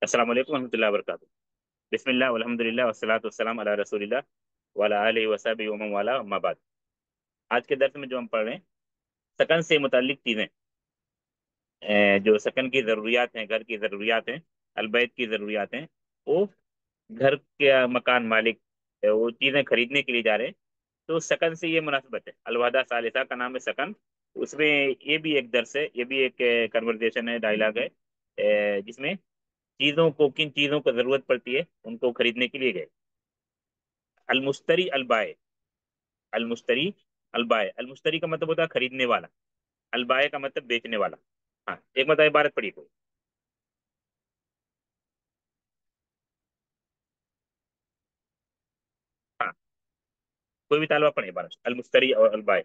अस्सलाम वालेकुम रहमतुल्लाहि व बरकातुहू। बिस्मिल्लाह वल्हम्दुलिल्लाह वस्सलातु वस्सलाम अला रसूलिल्लाह व अला आलिहि व सहबिहि व मन वाला, अम्मा बाद। आज के दर्स में जो हम पढ़ रहे हैं, सकन से मुताल्लिक चीज़ें, जो सकन की ज़रूरियात हैं, घर की ज़रूरियात हैं, अलबैत की ज़रूरियात हैं, वो घर के मकान मालिक वो चीज़ें खरीदने के लिए जा रहे हैं, तो सकन से ये मुनासिबत है। अलवादा सालिसा का नाम है सकन। उसमें ये भी एक दर्स है, ये भी एक कन्वर्जेशन है, डायलॉग है, जिसमें चीज़ों को, किन चीज़ों को ज़रूरत पड़ती है, उनको खरीदने के लिए गए। अलमुश्तरी अलबाय। अलमुश्तरी अलबाय। अलमुश्तरी का मतलब होता है खरीदने वाला, अलबाय का मतलब बेचने वाला। हाँ, एक मतलब इबारत पढ़ी कोई। हाँ, कोई भी तालवा पढ़े इबारत, अलमुश्तरी और अलबाय।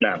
नाम।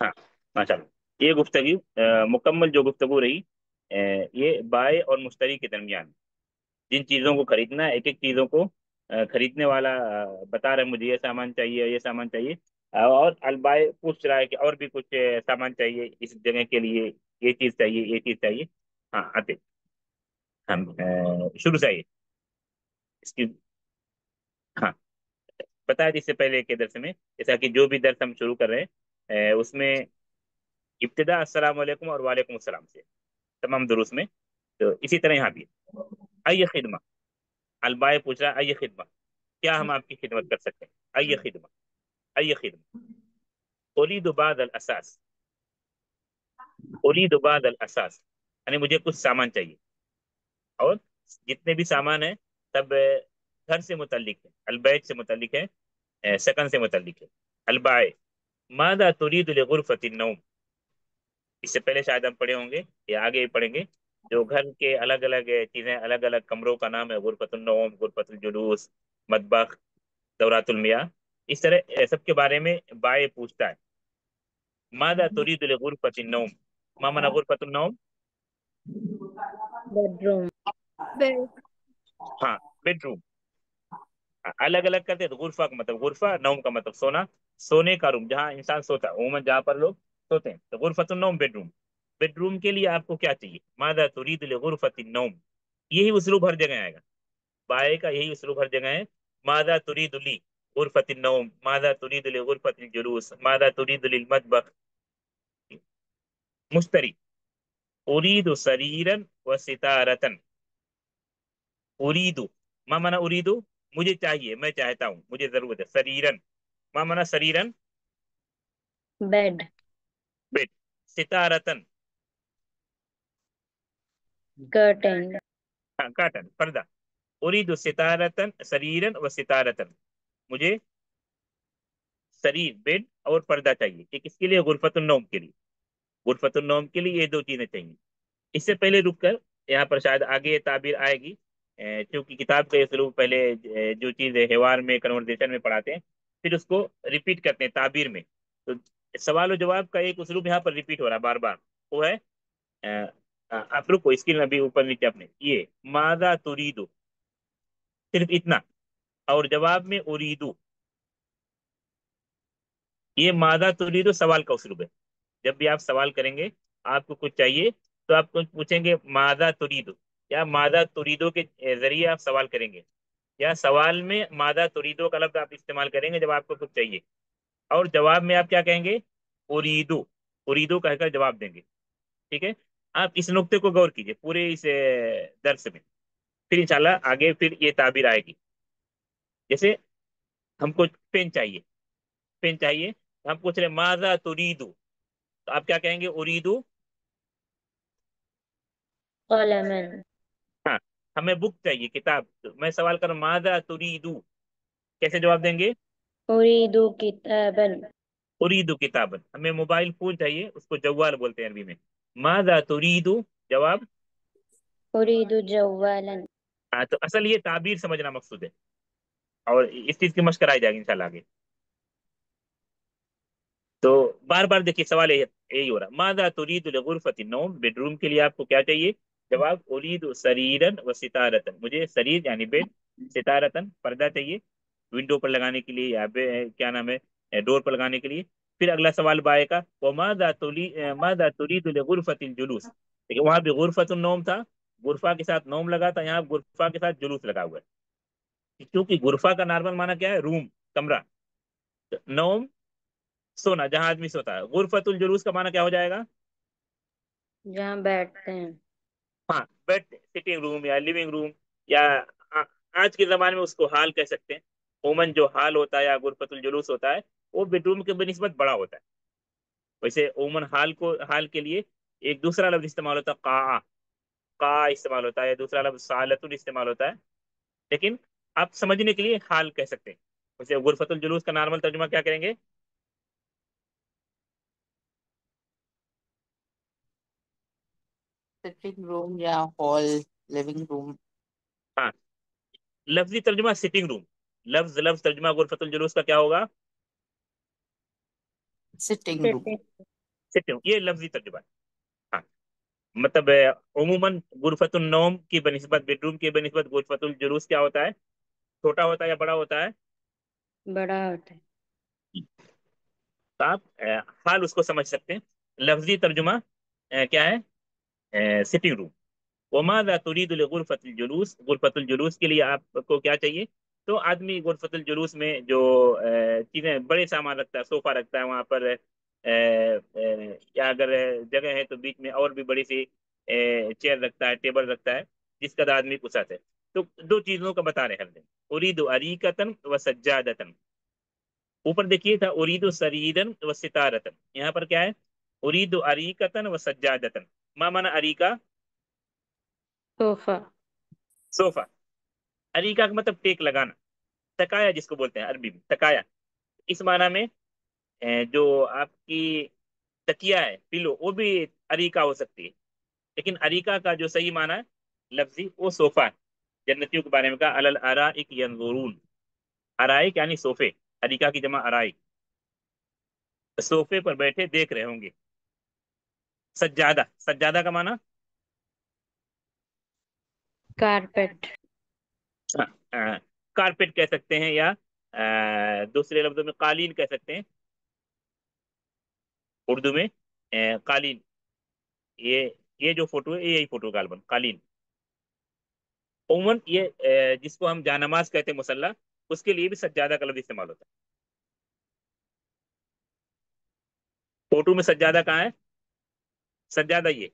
हाँ, माशाल्लाह। ये गुफ्तगू, मुकम्मल जो गुफ्तगू रही, ये बाय और मुश्तरी के दरमियान, जिन चीज़ों को खरीदना है, एक एक चीज़ों को खरीदने वाला बता रहा है मुझे ये सामान चाहिए, ये सामान चाहिए, और अलबाय पूछ रहा है कि और भी कुछ सामान चाहिए इस जगह के लिए, ये चीज़ चाहिए, ये चीज़ चाहिए। हाँ, आते हम शुरू से आइए इसकी। हाँ, बताया था इससे पहले के दर्स में, जैसा कि जो भी दर्स हम शुरू कर रहे हैं, उसमें इब्तिदा अस्सलाम वालेकुम और वालेकुम अस्सलाम से तमाम दुरुस्त में। तो इसी तरह यहाँ भी आइए खिदमा। अलबाय पूछ रहा है आइए खिदमा, क्या हम आपकी खिदमत कर सकते हैं? आइए खिदमा, आइए खिदमा। उरीदु बाद अल असास। उरीदु बाद अल असास यानी मुझे कुछ सामान चाहिए, और जितने भी सामान है सब घर से मुतल्लिक है, अलबैत से मुतल्लिक है, सकन से मुतल्लिक है। अलबाय मादा तुरीदु लिगुरफति नौम। इससे पहले शायद हम पढ़े होंगे या आगे भी पढ़ेंगे, जो घर के अलग अलग चीजें, अलग अलग कमरों का नाम है, गुरफतुल नौम, गुरफतुल जुलूस, मतबख, दौरातुल मियाह। इस तरह सबके बारे में बाय पूछता है। मादा तुरीदु लिगुरफति नौम, मा मना गुरफतुल नौम? बेडरूम। बेड। हाँ, बेडरूम। अलग अलग करते हैं, तो गुरफा का मतलब गुरफा, नौम का मतलब सोना, सोने का रूम जहाँ इंसान सोता है, उमूमन जहाँ पर लोग सोते हैं, तो गुरफतुन नौम बेडरूम। बेडरूम के लिए आपको क्या चाहिए? मादा तुरीदु लिगुरफतिन नौम। यही उसलूब हर जगह आएगा, बाय का यही उसलूब हर जगह है। मादा तुरीदु ली गुरफतिन नौम, मादा तुरीदु लि गुरफतिल जुलूस, मादा तुरीदु लिल मतबख। मुश्तरी उरीदु सरीरन व सितारतन। उरीदु, मा मना उरीदु? मुझे चाहिए, मैं चाहता हूँ, मुझे जरूरत है। सरीरन, मा मना सरीरन? बेड। बेड। सितारतन, कर्टेन। हाँ, काटन, पर्दा। उरीदु सितारतन सरीरन व सितारतन। मुझे शरीर, बेड और पर्दा चाहिए। एक इसके लिए, गुरफतुन नौम के लिए, गुरफतुन नौम के लिए ये दो चीजें चाहिए। इससे पहले रुककर यहाँ पर शायद आगे ये ताबीर आएगी, क्योंकि किताब का ये स्वरूप पहले जो चीज हेवार में, कन्वर्सेशन में पढ़ाते हैं, फिर उसको रिपीट करते हैं ताबीर में। तो सवाल और जवाब का एक उसलूब यहाँ पर रिपीट हो रहा है बार बार, वो है आप रुको, इसकी अभी ऊपर नीचे अपने ये मादा तुरीदु, सिर्फ इतना, और जवाब में उरीदु। ये मादा तुरीदु सवाल का उसलूब है। जब भी आप सवाल करेंगे, आपको कुछ चाहिए, तो आप कुछ पूछेंगे मादा तुरीदु, या मादा तुरीदो के जरिए आप सवाल करेंगे, या सवाल में मादा तुरीदो का लफ्ज आप इस्तेमाल करेंगे जब आपको कुछ चाहिए, और जवाब में आप क्या कहेंगे? उरीदु, उरीदु कहकर जवाब देंगे। ठीक है, आप इस नुक्ते को गौर कीजिए पूरे इस दर्स में। फिर इंशाल्लाह आगे फिर ये ताबीर आएगी। जैसे हमको पेन चाहिए, पेन चाहिए, तो हम पूछ रहे हैं माजा तुरीदु, तो आप क्या कहेंगे? उरीदु। कलमन। हाँ, हमें बुक चाहिए, किताब, तो मैं सवाल कर रहा हूं माजा तुरीदु, कैसे जवाब देंगे? उरीदु किताबन। उरीदु किताबन। हमें मोबाइल फोन चाहिए, उसको जवाल बोलते हैं अरबी में। माजा तुरीदु, जवाब। उरीदु जवालन। हाँ, तो असल ये ताबीर समझना मकसूद है, और इस चीज की मशक कराई जाएगी इंशाल्लाह आगे। तो बार बार देखिए सवाल यही हो रहा, मादा तुरीदु लिगुरफतिन नौम, बेडरूम के लिए आपको क्या चाहिए? जवाब उरीदु सरीरन व सितारतन, मुझे शरीर यानी बेड, सितारतन पर्दा चाहिए विंडो पर लगाने के लिए, या क्या नाम है, डोर पर लगाने के लिए। फिर अगला सवाल बाए का, वो मादा तुरीदु लिगुरफतिल जुलूस। देखिए वहां भी गुरफतुन नौम था, गुरफा के साथ नौम लगा था, यहाँ गुरफा के साथ जुलूस लगा हुआ है, क्योंकि गुरफा का नॉर्मल माना क्या है? रूम, कमरा। तो नौम सोना, जहां आदमी सोता है। गुरफतुल जुलूस का माना क्या हो जाएगा? जहाँ बैठते हैं। हाँ, बेड, सिटिंग रूम या लिविंग रूम, या आ, आज के जमाने में उसको हाल कह सकते हैं। ओमन जो हाल होता है या गुरफतुल जुलूस होता है, वो बेडरूम के बनिस्बत बड़ा होता है। वैसे ओमन हाल को, हाल के लिए एक दूसरा लफ्ज इस्तेमाल होता है, का इस्तेमाल होता है, दूसरा लफ्ज सालतुल इस्तेमाल होता है। लेकिन आप समझने के लिए हाल कह सकते हैं। वैसे गुरफतुल जुलूस का नॉर्मल तर्जुमा क्या करेंगे? सिटिंग रूम या हॉल, लिविंग रूम। हाँ, लफ्जी तर्जुमा सिटिंग रूम, लफ्ज लफ्ज तर्जुमा गुरफतुल जुलूस का क्या होगा? Sitting room. सिटिंग। सिटिंग, ये लफ्जी तर्जुमा है। हाँ, मतलब उमूमन गुरफतुल नौम की बनिस्बत, बेडरूम की बनिस्बत गुरफतुल जुलूस क्या होता है? छोटा होता है या बड़ा होता है? बड़ा होता है। तो आप हाल उसको समझ सकते हैं। लफ्जी तर्जुमा क्या है? Sitting room. वमादा तुरीदु गुरफतुल जुलूस, गुरफतुल जुलूस के लिए आपको क्या चाहिए? तो आदमी गुरफतुल जुलूस में जो चीजें, बड़े सामान रखता है, सोफा रखता है वहां पर, या अगर जगह है तो बीच में और भी बड़ी सी चेयर रखता है, टेबल रखता है, जिसका आदमी कुछ है। तो दो चीजों का बता रहे हैं हर दिन, उरीदु अरीकतन व सज्जादतन। ऊपर देखिए था उरीदु सरीरन व सितारतन, यहाँ पर क्या है? उरीदु अरीकतन व सज्जादतन। मा माना अरीका? सोफा। सोफा। अरीका का मतलब टेक लगाना, तकाया जिसको बोलते हैं अरबी में, तकाया। इस माना में जो आपकी तकिया है, पिलो, वो भी अरीका हो सकती है। लेकिन अरीका का जो सही माना है लफ्जी, वो सोफा है। जन्नतियों के बारे में कहा अलल अराइक यंजुरून, अराइक यानी सोफे, अरीका की जमा अराइक, सोफे पर बैठे देख रहे होंगे। सज्जादा, सज्जादा का माना? कारपेट। हाँ, कारपेट कह सकते हैं, या दूसरे लफ्जों में कालीन कह सकते हैं, उर्दू में कालीन। ये ये जो फोटो है, ये यही फोटो का एल्बम, कालीन। उमूमन ये जिसको हम जानमाज कहते हैं, मुसल्ला, उसके लिए भी सज्जादा का लफ्ज इस्तेमाल होता है। फोटो में सज्जादा कहाँ है? सज्जादा ये,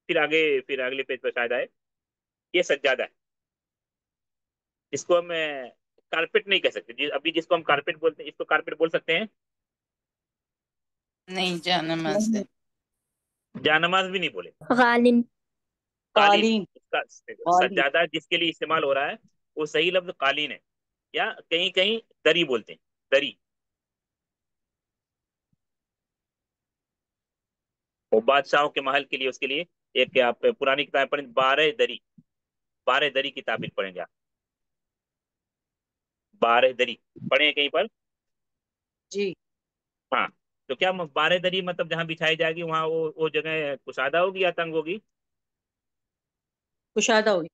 फिर आगे, फिर अगले पेज पर शायद आए, ये सज्जादा है। इसको हम कारपेट नहीं कह सकते, अभी जिसको हम कारपेट बोलते हैं, इसको कारपेट बोल सकते हैं? नहीं, जाना मस्त है। जानमाज भी नहीं बोले, गालिन। कालीन। कालीन। इसका कालीन। सज्जादा जिसके लिए इस्तेमाल हो रहा है, वो सही लफ्ज कालीन है, या कहीं कहीं दरी बोलते हैं, दरी। वो बादशाहों के महल के लिए, उसके लिए एक आप पुरानी किताब पढ़ें, 12 दरी, 12 दरी की ताबीर पढ़ेंगे आप, 12 दरी पढ़े हैं कहीं पर? जी। हाँ, तो क्या 12 दरी मतलब जहाँ बिछाई जाएगी वहां वो जगह कुशादा होगी या तंग होगी? कुशादा होगी।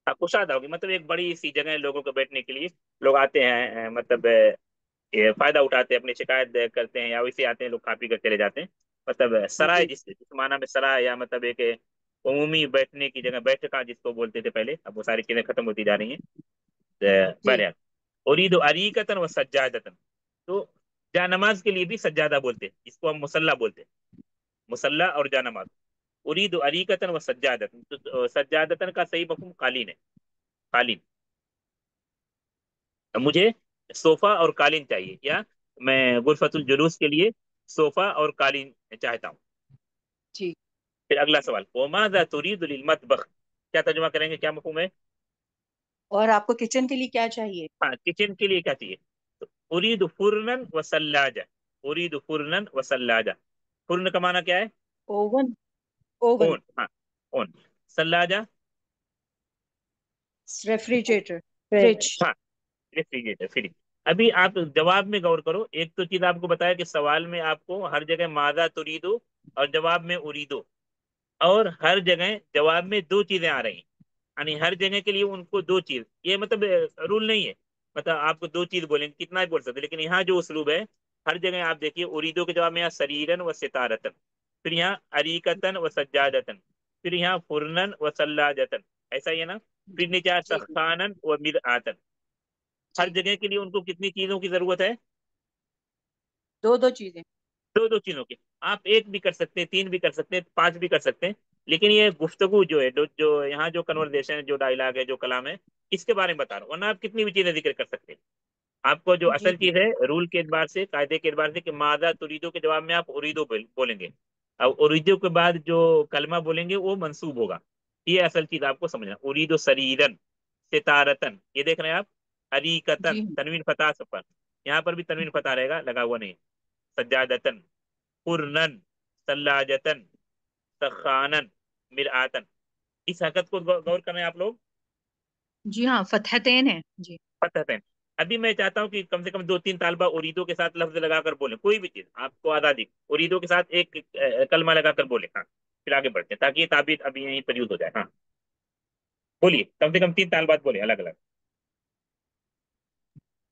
हाँ, कुशादा होगी, मतलब एक बड़ी सी जगह है लोगों को बैठने के लिए। लोग आते हैं, मतलब ये फायदा उठाते हैं, अपनी शिकायत करते हैं, या वैसे आते हैं लोग, खा पी कर चले जाते हैं। मतलब सराय, जी। जिस माना में सराय, या मतलब एक उमूमी बैठने की जगह, बैठका जिसको बोलते थे पहले, अब वो सारी चीजें खत्म होती जा रही हैं। जी। बहरहाल, उरीद अरीकतन व सज्जादतन, तो जा नमाज के लिए भी सज्जादा बोलते हैं, जिसको हम मुसल्ला बोलते हैं, मुसल्ला और जानमाज। उरीद अरीकतन व सज्जादतन, तो सज्जादतन का सही मफहूम कालीन है। कालीन। अब मुझे सोफा और कालीन चाहिए, या मैं गुरफतुल जुलूस के लिए सोफा और कालीन चाहता हूँ। जी। फिर अगला सवाल, वमाज़ा तुरीदु लिल मतबख, क्या तर्जुमा करेंगे, क्या मफहूम है? और आपको किचन के लिए क्या चाहिए? हाँ, किचन के लिए क्या चाहिए? तो उरीदु फुरनन व सल्लाजा, उरीदु फुरनन व सल्लाजा। फुरन का माना क्या है? ओवन। ओवन। ओन, हाँ, ओन। सल्लाजा, रेफ्रिजरेटर। फ्रिज। फ्रिज। हाँ, रेफ्रिजरेटर, फ्रिज। अभी आप जवाब में गौर करो, एक तो चीज आपको बताया कि सवाल में आपको हर जगह मादा तुरीदो और जवाब में उरीदो, और हर जगह जवाब में दो चीजें आ रही, यानी हर जगह के लिए उनको दो चीज, ये मतलब रूल नहीं है, मतलब आपको दो चीज बोलेंगे कितना ही बोल सकते, लेकिन यहाँ जो उसलूब है, हर जगह आप देखिए उरीदो के जवाब में यहाँ सरीरन व सितारतन, फिर यहाँ अरीकतन व सज्जादतन, फिर यहाँ फुरनन व सल्लाजतन, ऐसा ही है ना? फिर जी नीचे आया जी सखानन व मिरआतन। हर जी। जगह के लिए उनको कितनी चीजों की जरूरत है? दो दो चीजें। दो दो चीजों की। आप एक भी कर सकते हैं, तीन भी कर सकते हैं, पांच भी कर सकते हैं, लेकिन ये गुफ्तगू जो है, जो यहाँ जो कन्वर्सेशन है, जो डायलॉग है, जो कलाम है, इसके बारे में बता रहा हूँ, वरना आप कितनी भी चीजें जिक्र कर सकते हैं। आपको जो जी असल चीज है, रूल के एतबार से, कायदे के एतबार से, कि मादा तुरीदो के जवाब में आप उरीदो बोलेंगे, अब उरीदो के बाद जो कलमा बोलेंगे वो मंसूब होगा। ये असल चीज आपको समझना, उरीदो सरीरन, सितारतन, ये देख रहे हैं आप, अरीकतन, जी तनवीन फतह सब पर, यहाँ पर भी तनवीन फतह रहेगा, लगा हुआ नहीं। सज्जादतन, कुरनन, सल्लाजतन, सखानन, मिरआतन। इस हरकत को गौर करें आप लोग। जी। हाँ, फतहतैन है जी। फतहतैन। अभी मैं चाहता हूँ कि कम से कम दो तीन तालबा उरीदो के साथ लफ्ज लगाकर बोले, कोई भी चीज आपको आज़ादी, उरीदो के साथ एक कलमा लगाकर बोले। हाँ, फिर आगे बढ़ते हैं, ताकि ये ताबीर अभी यहीं पर यूज हो जाए। हाँ, बोलिए, कम से कम तीन तालबात बोले अलग अलग।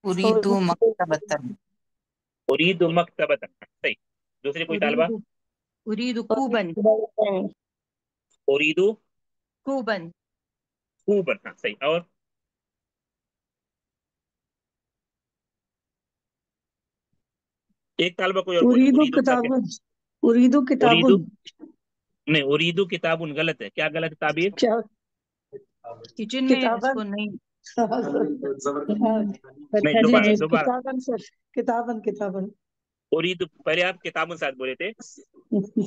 उरीदु मकतबतन। उरीदो मकतबतन, सही। दूसरी कोई तालबा? उरीदु। उरीदु कूबन। उरीदो कूबन। खूबन, हाँ सही। और एक तालबा कोई और बोले, उरीदु उरीदो का क्या? किताबुन। उरीदु उरीदो, किताबुन। नहीं, उरीदो किताबुन गलत है, क्या गलत है ताबीर? क्या? किचन में किताबन। इसको नहीं। हाँ, नहीं, जी दोबारा जी, दोबारा। किताबन सर। किताबन किताबन। उरीदो, पहले आप किताबुन साथ बोले थे। जी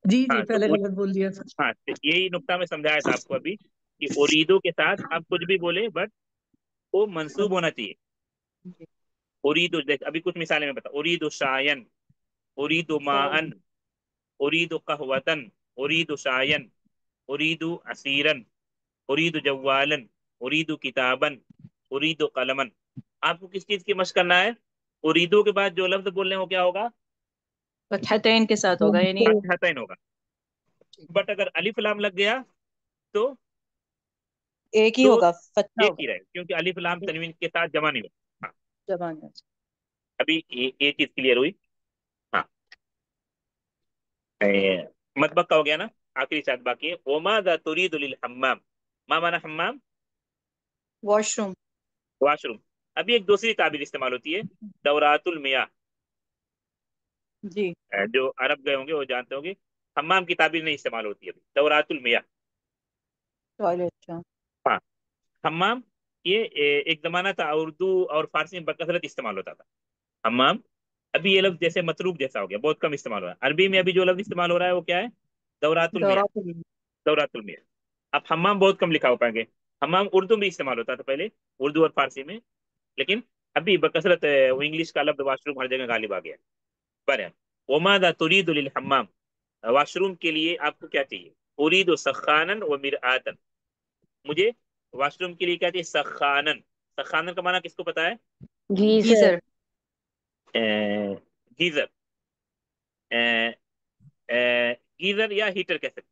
जी, हाँ तो पहले गलत बोल दिया था। हाँ, तो यही नुक्ता मैं समझाया था आपको अभी, कि उरीदो के साथ आप कुछ भी बोले, बट वो मंसूब होना चाहिए। जी। उरीदो, देख अभी कुछ मिसालें मैं बता, उरीदो शायन, उरीदो माअन, उरीदो कहवतन, उरीदो शायन, उरीदो असीरन, उरीदो जवालन, उरीदो किताबन, उरीदो कलमन। आपको किस चीज की मशक करना है? उरीदो के बाद जो लफ्ज बोलने हो क्या होगा? फतहतैन के साथ होगा, यानी फतहतैन होगा। बट अगर अलिफ लाम लग गया तो एक ही तो होगा, फतहा एक होगा। ही रहेगा, क्योंकि अलिफ लाम तनवीन के साथ जमा नहीं होगा। हाँ, जबान है। अभी ये चीज क्लियर हुई। हाँ, मतबक का हो गया ना, आखिरी शायद बाकी है, ओमा दा तुरीदु लिल हम्माम, मा माना हम्माम? वॉशरूम। वॉशरूम। अभी एक दूसरी ताबीर इस्तेमाल होती है, दौरातुल मियाह। जी। जो अरब गए होंगे वो जानते होंगे, हम्माम की ताबीर नहीं इस्तेमाल होती है अभी, दौरातुल मियाह। टॉयलेट। हाँ, हम्माम, ये एक जमाना था उर्दू और फारसी में बकसरत इस्तेमाल होता था, हम्माम। अभी ये लफ्ज जैसे मतरूक जैसा हो गया, बहुत कम इस्तेमाल हो रहा है। अरबी में अभी जो लफ्ज इस्तेमाल हो रहा है वो क्या है? दौरातुल मियाह। दौरा। दौरातुल मियाह। अब हम्माम बहुत कम लिखा हो पाएंगे। हम्माम उर्दू में इस्तेमाल होता था पहले, उर्दू और फारसी में, लेकिन अभी बकसरत वो इंग्लिश का लफ्ज वाशरूम हर जगह गालिब आ गया। पर ओमादा तुरीदु लिल हम्माम, वॉशरूम के लिए आपको क्या चाहिए? उरीदु सखानन व मिरआतन, मुझे वॉशरूम के लिए क्या चाहिए? सखानन। सखानन का माना किसको पता है? गीजर। गीजर। गीजर। गीजर या हीटर कह सकते हैं।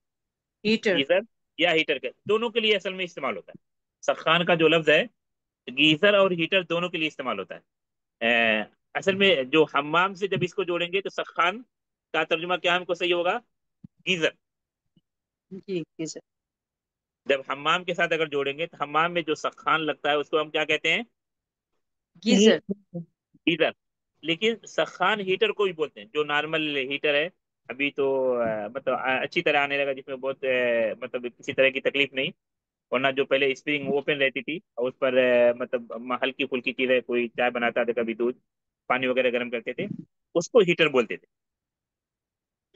हीटर। गीजर या हीटर के दोनों के लिए असल में इस्तेमाल होता है। सखान का जो लफ्ज है, गीजर और हीटर दोनों के लिए इस्तेमाल होता है। असल में जो हम्माम से जब इसको जोड़ेंगे तो सखान का तर्जुमा क्या हमको सही होगा? गीजर। जी गीजर। जब हम्माम के साथ अगर जोड़ेंगे तो हम्माम में जो सखान लगता है उसको हम क्या कहते हैं? गीजर। गीजर। लेकिन सखान हीटर को भी बोलते हैं, जो नॉर्मल हीटर है। अभी तो मतलब अच्छी तरह आने लगा, जिसमें बहुत मतलब किसी तरह की तकलीफ नहीं। वरना जो पहले स्प्रिंग ओपन रहती थी और उस पर मतलब हल्की फुल्की चीजें, कोई चाय बनाता था, कभी दूध पानी वगैरह गर्म करते थे, उसको हीटर बोलते थे।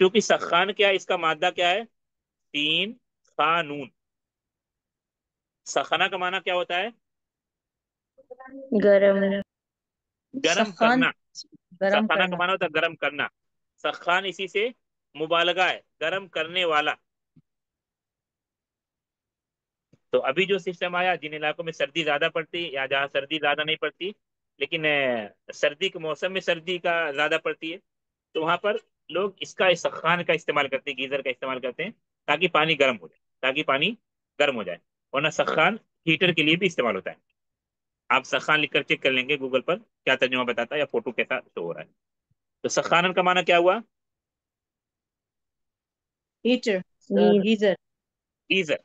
क्योंकि सखान क्या है, इसका मादा क्या है, तीन खा नून। सखाना का माना क्या होता है, गरम। गरम सखान करना। गरम सखाना का करना। माना होता है गरम करना। सखान इसी से मुबालगा है, गरम करने वाला। तो अभी जो सिस्टम आया, जिन इलाकों में सर्दी ज्यादा पड़ती है या जहाँ सर्दी ज्यादा नहीं पड़ती, लेकिन सर्दी के मौसम में सर्दी का ज्यादा पड़ती है, तो वहां पर लोग इसका सखान का इस्तेमाल करते हैं, गीजर का इस्तेमाल करते हैं, ताकि पानी गर्म हो जाए, ताकि पानी गर्म हो जाए। वरना सखान हीटर के लिए भी इस्तेमाल होता है। आप सखान लिखकर चेक कर लेंगे गूगल पर, क्या तर्जुमा बताता है या फोटो के साथ शो हो रहा है। तो सखानन का माना क्या हुआ, हीटर। गीज गीजर। गीजर।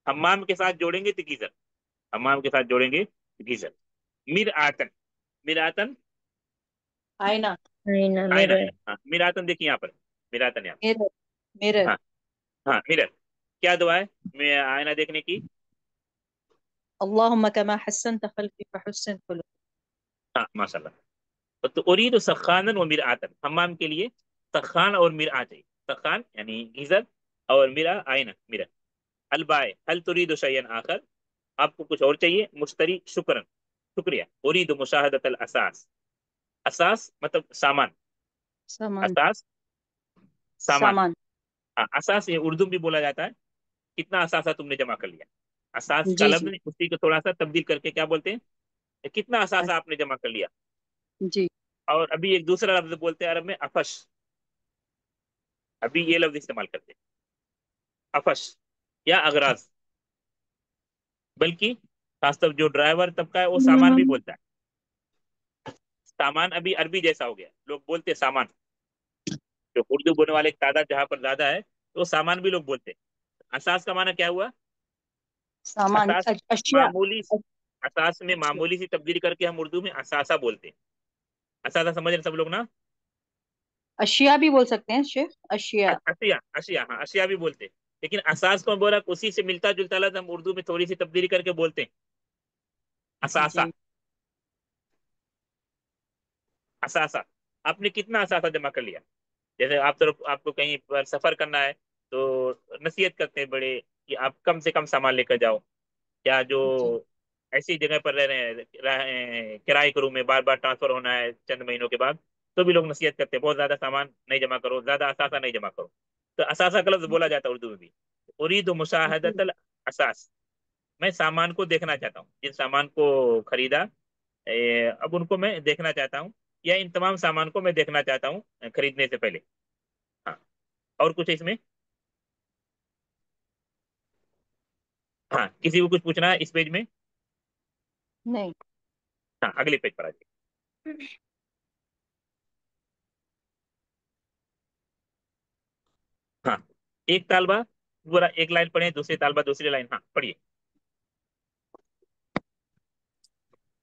हम्माम के साथ जोड़ेंगे तो गीजर, हम्माम के साथ जोड़ेंगे तो गीजर। मिरआतन, मिरातन, आईना। आईना आईना। मिरर। हाँ मिरातन देखिए यहाँ पर, मिरातन यहाँ। मिरर। मिरर। हाँ हाँ मिरर। क्या दुआ है मैं आईना देखने की, अल्लाहुम्मा कमा हस्सनत खल्क़ी फहुस्सिन खुलुक़ी। हाँ माशाल्लाह। तो उरीद सखानन व मिरआतन, हम्माम के लिए सखान और मिरआ चाहिए। सखान यानी गीजर, और मिरा आईना, मिरर। अलबाय हल तुरीद शयन आखर, आपको कुछ और चाहिए, मुश्तरी शुक्रन, शुक्रिया। उरीद मुशाहदत अल असास, असास मतलब सामान, सामान। असास सामान। सामान। हाँ असास ये उर्दू में भी बोला जाता है, कितना असासा तुमने जमा कर लिया। असास का जी लफ्ज जी। नहीं, उसी को थोड़ा सा तब्दील करके क्या बोलते हैं, कितना असासा आपने जमा कर लिया। जी और अभी एक दूसरा लफ्ज बोलते हैं अरब में, अफश। अभी ये लफ्ज इस्तेमाल करते हैं, अफश या अगराज। बल्कि खासतौर जो ड्राइवर तबका है वो सामान भी बोलता है। सामान अभी अरबी जैसा हो गया, लोग बोलते हैं सामान। जो उर्दू बोलने वाले की तादाद जहां पर ज्यादा है, तो सामान भी लोग बोलते हैं। असास का माना क्या हुआ, सामान। असास अशिया। मामूली, असास में मामूली सी तब्दील करके हम उर्दू में असासा बोलते हैं। असासा समझ रहे सब लोग ना। अशिया भी बोल सकते हैं शेख, अशिया। अशिया, अशिया, हाँ अशिया भी बोलते हैं। लेकिन असास को बोला, उसी से मिलता जुलता लफ्ज हम उर्दू में थोड़ी सी तब्दीली करके बोलते हैं, असासा। जी असासा, आपने कितना असासा जमा कर लिया। जैसे आप तरफ आपको कहीं पर सफर करना है, तो नसीहत करते हैं बड़े कि आप कम से कम सामान लेकर जाओ। या जो जी ऐसी जगह पर रह रहे हैं किराए के रूम में, बार बार ट्रांसफर होना है चंद महीनों के बाद, तो भी लोग नसीहत करते हैं बहुत ज्यादा सामान नहीं जमा करो, ज्यादा असासा नहीं जमा करो। तो असासा का लफ्ज बोला जाता है उर्दू में भी। उरीद जी। मुशाहदतल असास, मैं सामान को देखना चाहता हूँ, जिन सामान को खरीदा, अब उनको मैं देखना चाहता हूँ, या इन तमाम सामान को मैं देखना चाहता हूँ खरीदने से पहले। हाँ, और कुछ इसमें, हाँ किसी को कुछ पूछना है इस पेज में। नहीं। हाँ अगले पेज पर आ जाइए। हाँ एक तालबा पूरा एक लाइन पढ़े, दूसरी तालबा दूसरी लाइन, हाँ पढ़िए।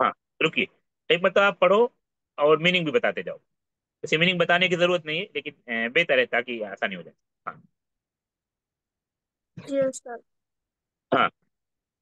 हाँ, रुकिए, एक मतलब आप पढ़ो और मीनिंग भी बताते जाओ। वैसे मीनिंग बताने की जरूरत नहीं है, लेकिन बेहतर है ताकि आसानी हो जाए। हाँ जी उस्ताद हाँ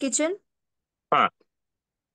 किचन हाँ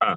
हाँ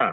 हाँ।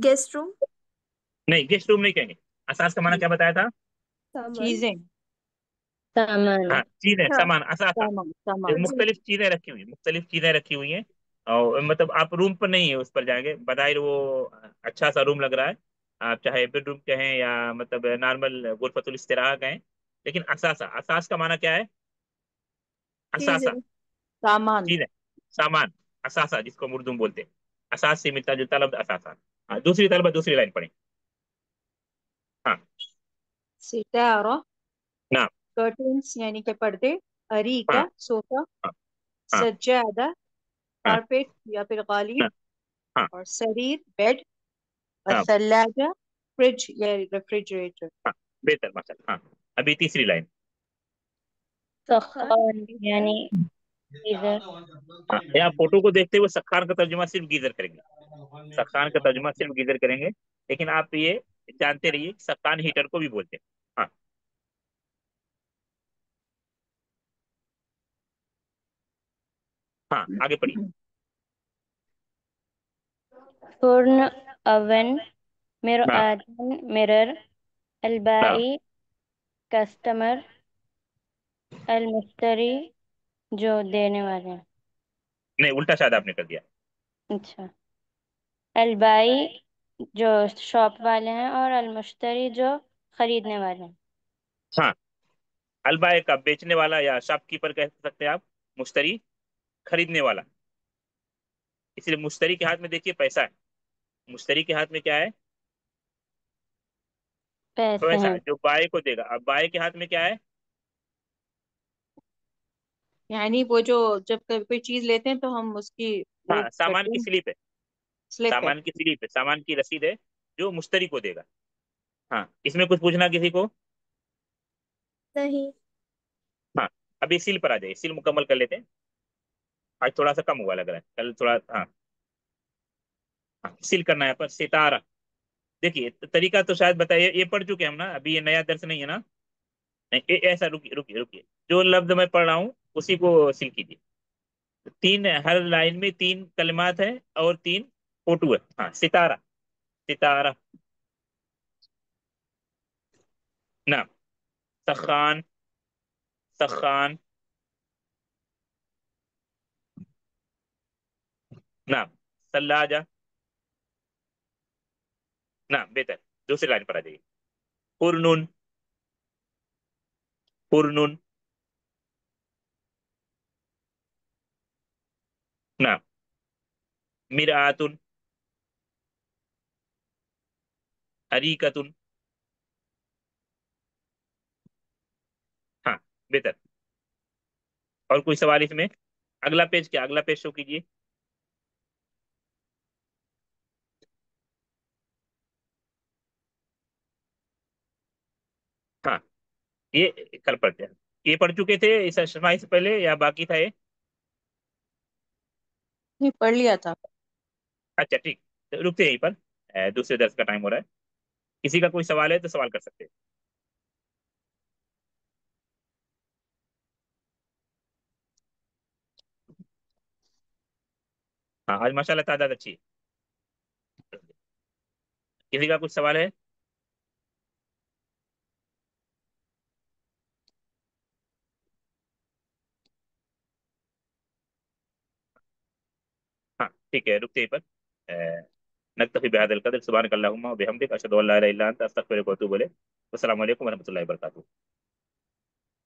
guest room नहीं गेस्ट रूम नहीं कहेंगे, असास का माना क्या बताया था, सामान चीजें। हाँ सामान। चीजें हाँ सामान असासा। सामान सामान। जी मुख्तलिफ चीजें रखी हुई, मुख्तलिफ चीजें रखी हुई हैं। और मतलब आप रूम पर नहीं है उस पर जाएंगे, बज़ाहिर वो अच्छा सा रूम लग रहा है, आप चाहे बेडरूम कहें या मतलब नॉर्मल गुरफतुल इस्तिराहा कहें, लेकिन असासा, असास का माना क्या है, असासा, चीजें सामान। चीजें, सामान। असासा जिसको हम उर्दू में बोलते हैं, असास से मिलता जुलता लफ्ज असासा। हाँ दूसरी तलबा दूसरी लाइन पढ़ें। हाँ सितारा। नाम। कर्टन्स यानी के पर्दे। हाँ अरीका सोफा। हाँ हाँ सज्जादा हाँ कारपेट या फिर हाँ गालिब। हाँ और सरीर बेड। और हाँ सल्लाजा फ्रिज या रेफ्रिजरेटर। हाँ, बेहतर माशा। हाँ अभी तीसरी लाइन। सखान यानी गीजर। हाँ, यहाँ फोटो को देखते हुए सखान का तर्जुमा सिर्फ गीजर करेंगे। सखान का तर्जुमा सिर्फ गीजर करेंगे, लेकिन आप ये जानते रहिए कि सखान हीटर को भी बोलते हैं। हाँ। हाँ, आगे पढ़िए। फुर्न, ओवन, हाँ। मिरर, हाँ, अलबाई, कस्टमर, अलमुश्तरी, जो देने वाले हैं। नहीं, उल्टा शायद आपने कर दिया। अच्छा। अलबाई जो शॉप वाले हैं, और अलमुश्तरी जो खरीदने वाले हैं। हाँ, अलबाए का बेचने वाला या शॉपकीपर कह सकते हैं आप। मुश्तरी खरीदने वाला। इसलिए मुश्तरी के हाथ में देखिए पैसा है। मुश्तरी के हाथ में क्या है? पैसे पैसा हैं। है जो बाय को देगा। अब बाय के हाथ में क्या है? यानी वो जो जब कभी कोई चीज लेते हैं तो हम उसकी वो हाँ, सामान करते की हैं, स्लिप है। स्लिप है। सामान की स्लिप है, सामान की रसीद है, जो मुश्तरी को देगा। हाँ, इसमें कुछ पूछना किसी को? नहीं। हाँ। अभी सील पर आ जाइए, सील मुकम्मल कर लेते हैं। आज थोड़ा सा कम हुआ लग रहा है, कल थोड़ा। हाँ। हाँ, सील करना है पर सितारा। देखिए, तरीका तो शायद बताइए, ये पढ़ चुके हैं हम ना, अभी ये नया दर्स नहीं है ना। नहीं, ऐसा रुकिए रुकिए रुकिए, जो लफ्ज मैं पढ़ रहा हूँ उसी को सील कीजिए। तीन, हर लाइन में तीन कलिमात है और तीन फोटो है। हाँ, सितारा। सितारा। नाम। सखान। सखान। नाम। सल्लाजा। नाम, बेहतर। दूसरी लाइन पर आ जाइए। पुरनुन। पुरनुन। नाम। मिरातुन। अरीकतुन। हाँ, बेहतर। और कोई सवाल इसमें? अगला पेज क्या, अगला पेज शो कीजिए। हाँ, ये कल पढ़ते हैं। ये पढ़ चुके थे इस शर्माई से पहले या बाकी था ये? नहीं, पढ़ लिया था। अच्छा, ठीक। तो रुकते हैं यहीं पर। दूसरे दर्स का टाइम हो रहा है। किसी का कोई सवाल है तो सवाल कर सकते हैं। हाँ, आज माशाल्लाह तादाद अच्छी है। किसी का कुछ सवाल है? हाँ, ठीक है, रुकते हैं यहीं पर। नक्तफी बिहादिल कदर, सुब्हानक अल्लाहुम्मा व बिहम्दिक, अशहदु अल्ला इलाहा इल्ला अंत, अस्तगफिरुका व अतूबु इलैक। अस्सलामु अलैकुम व रहमतुल्लाहि व बरकातुहू।